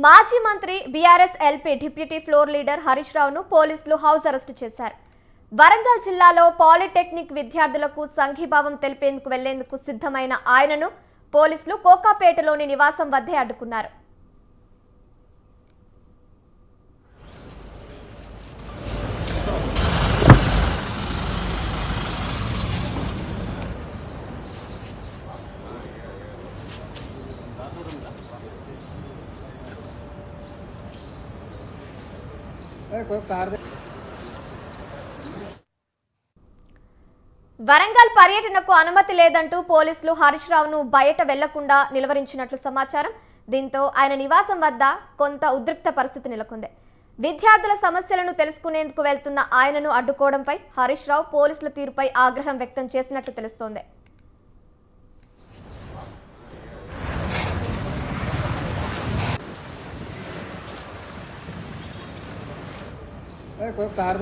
మాజీ మంత్రి BRS LP deputy floor leader Harish రావును పోలీసులు హౌస్ అరెస్ట్ చేశారు. వరంగల్ జిల్లాలో పాలిటెక్నిక్ విద్యార్థులకు సంఘీభావం తెలిపేందుకు వెళ్లేందుకు సిద్ధమైన ఆయనను పోలీసులు కోకాపేటలోని నివాసం వద్దే అడ్డుకున్నారు. వరంగల్ పర్యటనకు అనుమతి లేదంటూ పోలీసులు హరీష్ రావును బయట వెళ్లకుండా నిలువరించినట్లు సమాచారం. దీంతో ఆయన నివాసం వద్ద కొంత ఉద్రిక్త పరిస్థితి నెలకొంది. విద్యార్థుల సమస్యలను తెలుసుకునేందుకు వెళ్తున్న ఆయనను అడ్డుకోవడంపై హరీష్ రావు పోలీసుల తీరుపై ఆగ్రహం వ్యక్తం చేసినట్లు తెలుస్తోంది. कोई कार